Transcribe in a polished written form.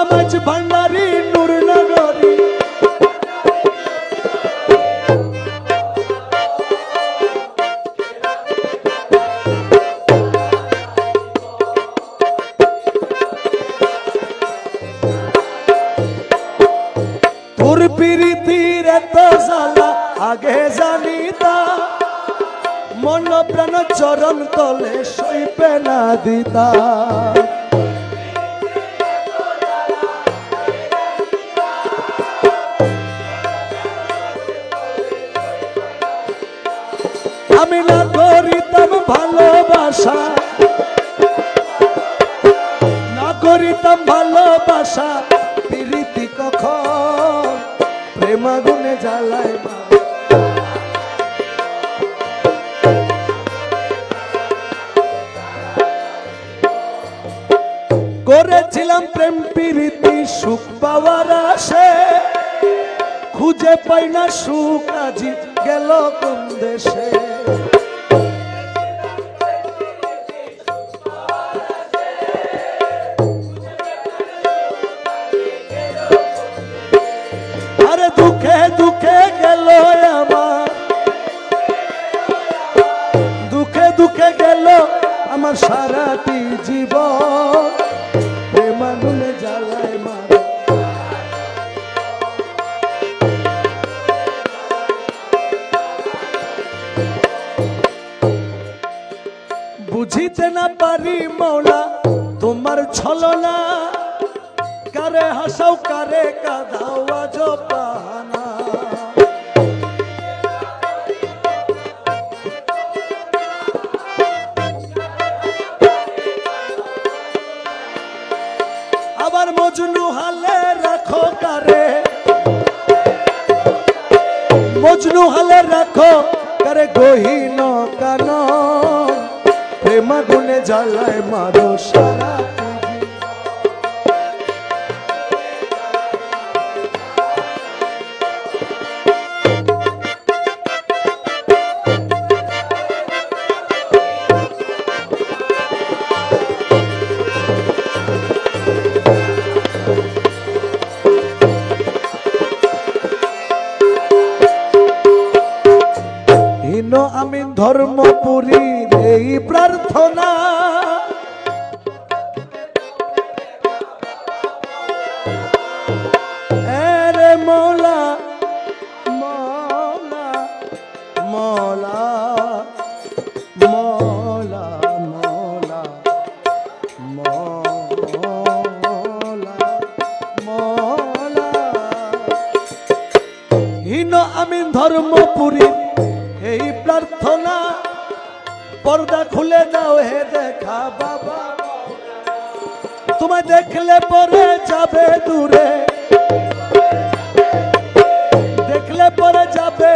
বাবা মাঝ ভান্ডারি নূরনগরী তোর প্রীতির এত জ্বালা আগে জানিতা মন প্রাণ চরণ তলে সইপে না দিতা আমি না করিতাম ভালোবাসা না করিতাম ভালোবাসা প্রীতি কখন প্রেম আগুনে জ্বালায় করেছিলাম প্রেম প্রীতি সুখ পাওয়ার আশে খুঁজে পাই না সুখ আজি গেল কোন দেশে আরে দুঃখে দুঃখে গেল আমার দুঃখে দুঃখে গেল আমার সারাটি জীবন প্রেম আগুনে জ্বালায় মার বুঝিতে না পারি মৌলা তোমার ছলনা কারে হাসাও কারে কাঁদাও আজ পানা আবার মজনু হালে রাখো কারে মজনু হালে রাখো কারে গহীন কানন প্রেম আগুনে জ্বালায় মারো সারা আমি ধর্মপুরীর এই প্রার্থনা রে মৌলা মৌলা মৌলা মৌলা মৌলা মৌলা মৌলা হীন আমি ধর্মপুরীর এই প্রার্থনা পর্দা খুলে দাও হে দেখা বাবা তোমায় দেখলে পরে যাবে দূরে দেখলে পরে যাবে